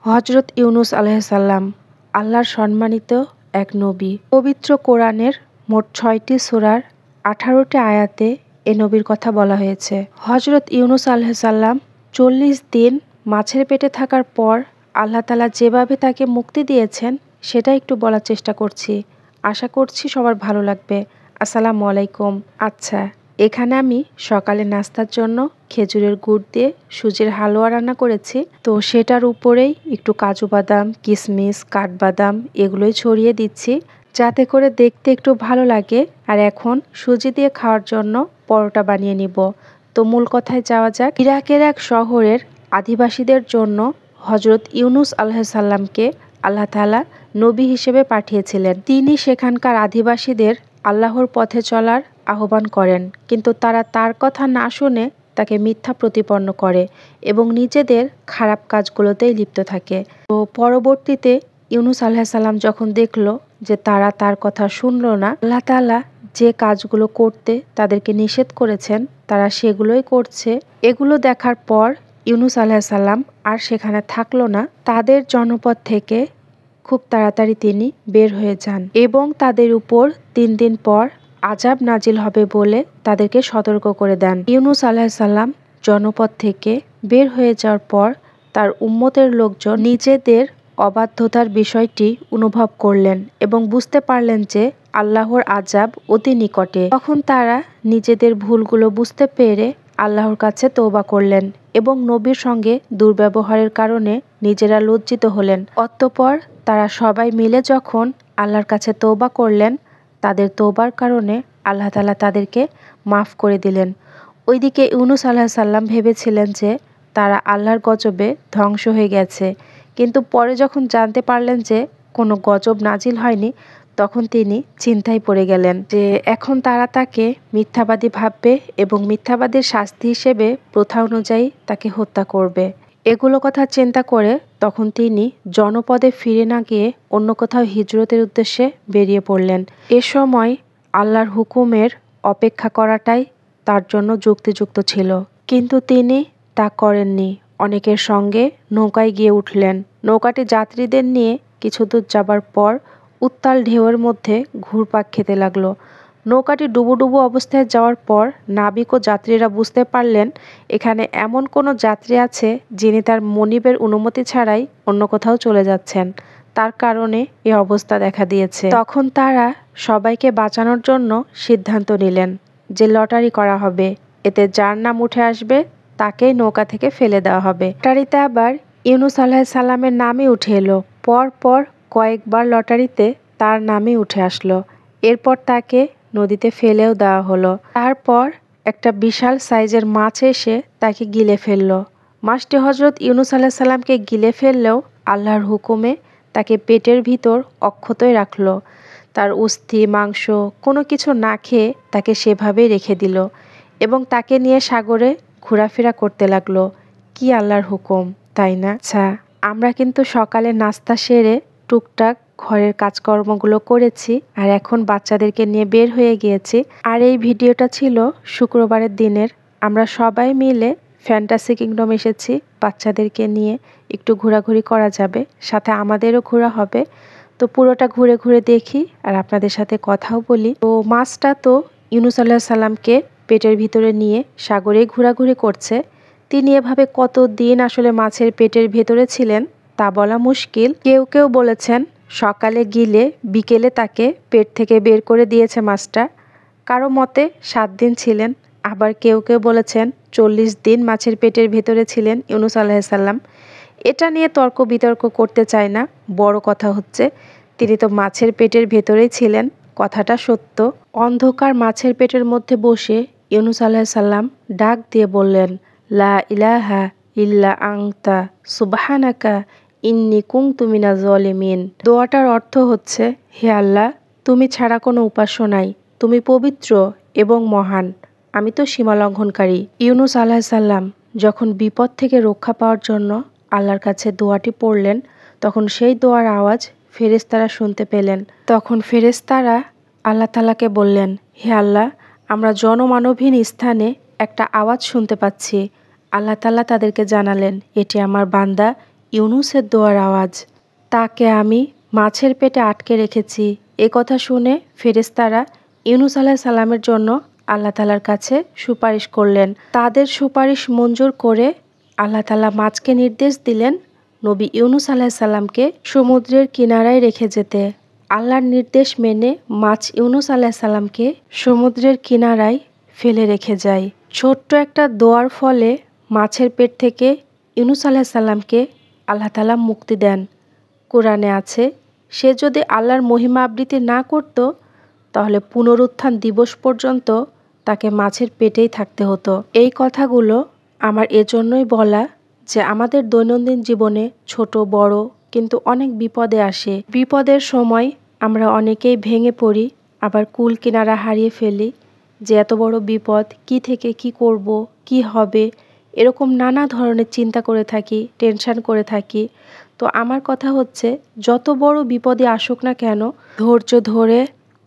হযরত ইউনুস আলাইহিস সালাম আল্লাহর সম্মানিত এক নবী। পবিত্র কোরআনের মোট ৬টি সূরার ১৮টি আয়াতে এ নবীর কথা বলা হয়েছে। হযরত ইউনুস আলাইহিস সালাম ৪০ দিন মাছের পেটে থাকার পর আল্লাহ তাআলা যেভাবে তাকে মুক্তি দিয়েছেন সেটা একটু বলার চেষ্টা করছি। আশা করছি সবার ভালো লাগবে। আসসালামু আলাইকুম। আচ্ছা, এখানে আমি সকালে নাস্তার জন্য খেজুরের গুড় দিয়ে সুজির হালুয়া রান্না করেছি। তো সেটার উপরেই একটু কাজু বাদাম, কিশমিশ, কাঠবাদাম এগুলোই ছড়িয়ে দিচ্ছি যাতে করে দেখতে একটু ভালো লাগে। আর এখন সুজি দিয়ে খাওয়ার জন্য পরোটা বানিয়ে নিব। তো মূল কথায় যাওয়া যাক। ইরাকের এক শহরের আদিবাসীদের জন্য হযরত ইউনুস আলাইহিস সালামকে আল্লাহ তাআলা নবী হিসেবে পাঠিয়েছিলেন। তিনি সেখানকার আদিবাসীদের আল্লাহর পথে চলার আহ্বান করেন, কিন্তু তারা তার কথা না শুনে তাকে মিথ্যা প্রতিপন্ন করে এবং নিজেদের খারাপ কাজগুলোতেই লিপ্ত থাকে। তো পরবর্তীতে ইউনুস আলাইহিস সালাম যখন দেখল যে তারা তার কথা শুনল না, আল্লাহ তাআলা যে কাজগুলো করতে তাদেরকে নিষেধ করেছেন তারা সেগুলোই করছে, এগুলো দেখার পর ইউনুস আলাইহিস সালাম আর সেখানে থাকলো না। তাদের জনপদ থেকে খুব তাড়াতাড়ি তিনি বের হয়ে যান এবং তাদের উপর ৩ দিন পর আযাব নাজিল হবে বলে তাদেরকে সতর্ক করে দেন। ইউনুস আলাইহিস সালাম জনপদ থেকে বের হয়ে যাওয়ার পর তার উম্মতের লোকজন নিজেদের অবাধ্যতার বিষয়টি অনুভব করলেন এবং বুঝতে পারলেন যে আল্লাহর আযাব অতি নিকটে। তখন তারা নিজেদের ভুলগুলো বুঝতে পেরে আল্লাহর কাছে তওবা করলেন এবং নবীর সঙ্গে দুর্ব্যবহারের কারণে নিজেরা লজ্জিত হলেন। অতঃপর তারা সবাই মিলে যখন আল্লাহর কাছে তওবা করলেন, তাদের তওবার কারণে আল্লাহ তাআলা তাদেরকে মাফ করে দিলেন। ওইদিকে ইউনুস আলাইহিস সালাম ভেবেছিলেন যে তারা আল্লাহর গজবে ধ্বংস হয়ে গেছে, কিন্তু পরে যখন জানতে পারলেন যে কোনো গজব নাজিল হয়নি, তখন তিনি চিন্তায় পড়ে গেলেন যে এখন তারা তাকে মিথ্যাবাদী ভাববে এবং মিথ্যাবাদীর শাস্তি হিসেবে প্রথা অনুযায়ী তাকে হত্যা করবে। এগুলো কথা চিন্তা করে তখন তিনি জনপদে ফিরে না গিয়ে অন্য কোথাও হিজরতের উদ্দেশ্যে বেরিয়ে পড়লেন। এ সময় আল্লাহর হুকুমের অপেক্ষা করাটাই তার জন্য যুক্তিযুক্ত ছিল, কিন্তু তিনি তা করেননি। অনেকের সঙ্গে নৌকায় গিয়ে উঠলেন। নৌকাটি যাত্রীদের নিয়ে কিছু দূর যাবার পর উত্তাল ঢেউয়ের মধ্যে ঘুরপাক খেতে লাগলো। নৌকাটি ডুবো অবস্থায় যাওয়ার পর নাবিক ও যাত্রীরা বুঝতে পারলেন এখানে এমন কোনো যাত্রী আছে যিনি তার মনিবের অনুমতি ছাড়াই অন্য কোথাও চলে যাচ্ছেন। তার কারণে এই অবস্থা দেখা দিয়েছে। তখন তারা সবাইকে বাঁচানোর জন্য সিদ্ধান্ত নিলেন যে লটারি করা হবে, এতে যার নাম উঠে আসবে তাকেই নৌকা থেকে ফেলে দেওয়া হবে। লটারিতে আবার ইউনুস আলাইহিস সালামের নামই উঠে এলো। পর কয়েকবার লটারিতে তার নামই উঠে আসলো। এরপর তাকে নদীতে ফেলেও দেওয়া হলো। তারপর একটা বিশাল সাইজের মাছ এসে তাকে গিলে ফেললো। মাছটি হযরত ইউনুস আলাইহিস সালামকে গিলে ফেললেও আল্লাহর হুকুমে তাকে পেটের ভিতর অক্ষতই রাখলো। তার অস্থি মাংস কোনো কিছু না খেয়ে তাকে সেভাবেই রেখে দিল এবং তাকে নিয়ে সাগরে ঘোরাফেরা করতে লাগলো। কি আল্লাহর হুকুম, তাই না? আচ্ছা, আমরা কিন্তু সকালে নাস্তা সেরে টুকটাক ঘরের কাজকর্মগুলো করেছি আর এখন বাচ্চাদেরকে নিয়ে বের হয়ে গিয়েছি। আর এই ভিডিওটা ছিল শুক্রবারের দিনের। আমরা সবাই মিলে ফ্যান্টাসি কিংডম এসেছি বাচ্চাদেরকে নিয়ে একটু ঘোরাঘুরি করা যাবে, সাথে আমাদেরও ঘোরা হবে। তো পুরোটা ঘুরে ঘুরে দেখি আর আপনাদের সাথে কথাও বলি। তো মাছটা তো ইউনুস আলাইহিস সালামকে পেটের ভিতরে নিয়ে সাগরে ঘোরাঘুরি করছে। তিনি এভাবে কতদিন আসলে মাছের পেটের ভেতরে ছিলেন তা বলা মুশকিল। কেউ বলেছেন সকালে গিলে বিকেলে তাকে পেট থেকে বের করে দিয়েছে মাছটা, কারো মতে 7 দিন ছিলেন, আবার কেউ বলেছেন 40 দিন মাছের পেটের ভেতরে ছিলেন ইউনুস আলাইহিস সালাম। এটা নিয়ে তর্ক বিতর্ক করতে চাই না, বড় কথা হচ্ছে তিনি তো মাছের পেটের ভেতরেই ছিলেন, কথাটা সত্য। অন্ধকার মাছের পেটের মধ্যে বসে ইউনুস আলাইহিস সালাম ডাক দিয়ে বললেন, লা ইলাহা ইল্লা আনতা সুবহানাকা ইন্নী কুনতু মিনাজ জালিমিন। দোয়াটার অর্থ হচ্ছে, হে আল্লাহ, তুমি ছাড়া কোনো উপাস্য নাই, তুমি পবিত্র এবং মহান, আমি তো সীমালঙ্ঘনকারী। ইউনুস আলাইহিস সালাম যখন বিপদ থেকে রক্ষা পাওয়ার জন্য আল্লাহর কাছে দোয়াটি পড়লেন, তখন সেই দোয়ার আওয়াজ ফেরেশতারা শুনতে পেলেন। তখন ফেরেশতারা আল্লাহ তাআলাকে বললেন, হে আল্লাহ, আমরা জনমানবহীন স্থানে একটা আওয়াজ শুনতে পাচ্ছি। আল্লাহ তাআলা তাদেরকে জানালেন, এটি আমার বান্দা ইউনুসের দোয়ার আওয়াজ। তাকে আমি মাছের পেটে আটকে রেখেছি। এ কথা শুনে ফেরেশতারা ইউনুস আলাইহিস সালামের জন্য আল্লাহ তাআলার কাছে সুপারিশ করলেন। তাদের সুপারিশ মঞ্জুর করে আল্লাহ তাআলা মাছকে নির্দেশ দিলেন নবী ইউনুস আলাইহিস সালামকে সমুদ্রের কিনারায় রেখে যেতে। আল্লাহর নির্দেশ মেনে মাছ ইউনুস আলাইহিস সালামকে সমুদ্রের কিনারায় ফেলে রেখে যায়। ছোট্ট একটা দোয়ার ফলে মাছের পেট থেকে ইউনুস আলাইহিস সালামকে আল্লাহ তাআলা মুক্তি দেন। কোরআনে আছে, সে যদি আল্লাহর মহিমা আবৃত্তি না করত তাহলে পুনরুত্থান দিবস পর্যন্ত তাকে মাছের পেটেই থাকতে হতো। এই কথাগুলো আমার এজন্যই বলা যে আমাদের দৈনন্দিন জীবনে ছোট বড় কিন্তু অনেক বিপদে আসে। বিপদের সময় আমরা অনেকেই ভেঙে পড়ি, আবার কুল কিনারা হারিয়ে ফেলি যে এত বড় বিপদ, কি থেকে কি করব, কি হবে, এরকম নানা ধরনের চিন্তা করে থাকি, টেনশন করে থাকি। তো আমার কথা হচ্ছে, যত বড় বিপদে আসুক না কেন, ধৈর্য ধরে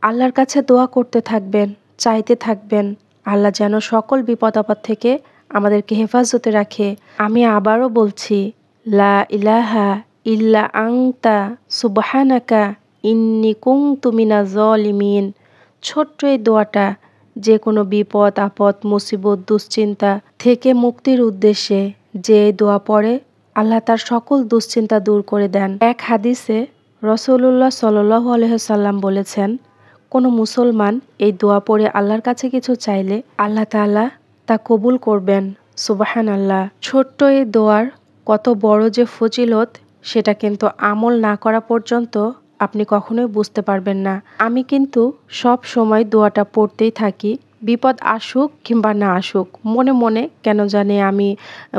আল্লাহর কাছে দোয়া করতে থাকবেন, চাইতে থাকবেন আল্লাহ যেন সকল বিপদ আপদ থেকে আমাদেরকে হেফাজতে রাখে। আমি আবারও বলছি, লা ইলাহা ইল্লা আনতা সুবহানাকা ইন্নী কুনতু মিনাজ জালিমিন। ছোট্ট এই দোয়াটা যে কোনো বিপদ আপদ মুসিবত দুশ্চিন্তা থেকে মুক্তির উদ্দেশ্যে যে দোয়া পড়ে আল্লাহ তার সকল দুশ্চিন্তা দূর করে দেন। এক হাদিসে রাসূলুল্লাহ সাল্লাল্লাহু আলাইহি সাল্লাম বলেছেন, কোনো মুসলমান এই দোয়া পড়ে আল্লাহর কাছে কিছু চাইলে আল্লাহ তাআলা তা কবুল করবেন। সুবহানাল্লাহ। ছোট্ট এই দোয়ার কত বড় যে ফজিলত সেটা কিন্তু আমল না করা পর্যন্ত আপনি কখনোই বুঝতে পারবেন না। আমি কিন্তু সব সময় দোয়াটা পড়তেই থাকি, বিপদ আসুক কিংবা না আসুক, মনে মনে কেন জানি আমি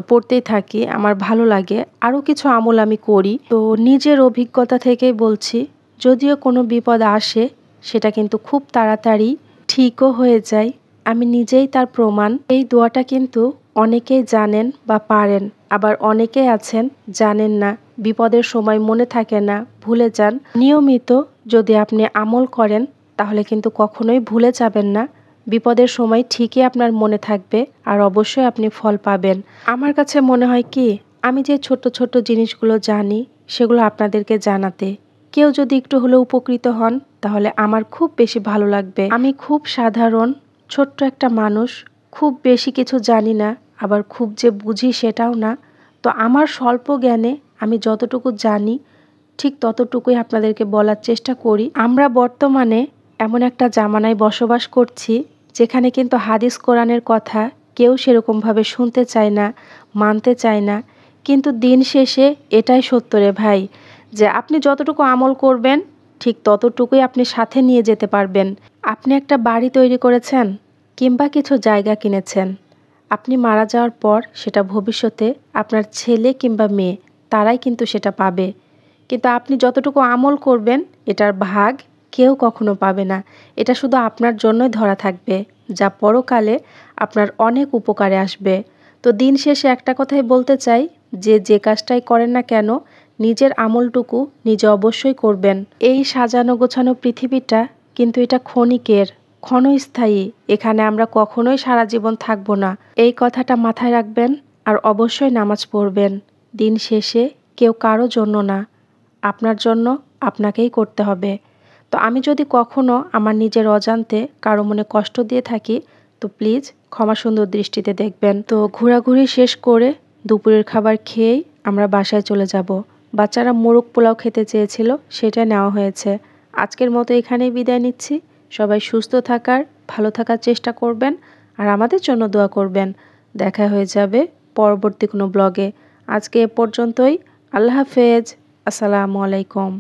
পড়তেই থাকি, আমার ভালো লাগে। আরও কিছু আমল আমি করি। তো নিজের অভিজ্ঞতা থেকেই বলছি, যদিও কোনো বিপদ আসে সেটা কিন্তু খুব তাড়াতাড়ি ঠিকও হয়ে যায়। আমি নিজেই তার প্রমাণ। এই দোয়াটা কিন্তু অনেকেই জানেন বা পারেন, আবার অনেকেই আছেন জানেন না, বিপদের সময় মনে থাকে না, ভুলে যান। নিয়মিত যদি আপনি আমল করেন তাহলে কিন্তু কখনোই ভুলে যাবেন না, বিপদের সময় ঠিকই আপনার মনে থাকবে আর অবশ্যই আপনি ফল পাবেন। আমার কাছে মনে হয় কি, আমি যে ছোট ছোট জিনিসগুলো জানি সেগুলো আপনাদেরকে জানাতে, কেউ যদি একটু হলেও উপকৃত হন তাহলে আমার খুব বেশি ভালো লাগবে। আমি খুব সাধারণ ছোট্ট একটা মানুষ, খুব বেশি কিছু জানি না, আবার খুব যে বুঝি সেটাও না। তো আমার স্বল্প জ্ঞানে আমি যতটুকু জানি ঠিক ততটুকুই আপনাদেরকে বলার চেষ্টা করি। আমরা বর্তমানে এমন একটা জামানায় বসবাস করছি যেখানে কিন্তু হাদিস কোরআনের কথা কেউ সেরকমভাবে শুনতে চায় না, মানতে চায় না। কিন্তু দিন শেষে এটাই সত্য রে ভাই, যে আপনি যতটুকু আমল করবেন ঠিক ততটুকুই আপনি সাথে নিয়ে যেতে পারবেন। আপনি একটা বাড়ি তৈরি করেছেন কিংবা কিছু জায়গা কিনেছেন, আপনি মারা যাওয়ার পর সেটা ভবিষ্যতে আপনার ছেলে কিংবা মেয়ে তারাই কিন্তু সেটা পাবে। কিন্তু আপনি যতটুকু আমল করবেন এটার ভাগ কেউ কখনো পাবে না। এটা শুধু আপনার জন্যই ধরা থাকবে, যা পরকালে আপনার অনেক উপকারে আসবে। তো দিন শেষে একটা কথাই বলতে চাই, যে কাজটাই করেন না কেন নিজের আমলটুকু নিজে অবশ্যই করবেন। এই সাজানো গোছানো পৃথিবীটা কিন্তু এটা ক্ষণিকের, ক্ষণস্থায়ী। এখানে আমরা কখনোই সারা জীবন থাকবো না। এই কথাটা মাথায় রাখবেন আর অবশ্যই নামাজ পড়বেন। দিন শেষে কেউ কারো জন্য না, আপনার জন্য আপনাকেই করতে হবে। তো আমি যদি কখনো আমার নিজের অজান্তে কারো মনে কষ্ট দিয়ে থাকি তো প্লিজ ক্ষমা সুন্দর দৃষ্টিতে দেখবেন। তো ঘোরাঘুরি শেষ করে দুপুরের খাবার খেয়েই আমরা বাসায় চলে যাব। বাচ্চারা মোরগ পোলাও খেতে চেয়েছিল, সেটা নেওয়া হয়েছে। আজকের মতো এখানেই বিদায় নিচ্ছি। সবাই সুস্থ থাকার, ভালো থাকার চেষ্টা করবেন আর আমাদের জন্য দোয়া করবেন। দেখা হয়ে যাবে পরবর্তী কোনো ব্লগে। আজকে এ পর্যন্তই। আল্লাহ হাফেজ। আসসালামু আলাইকুম।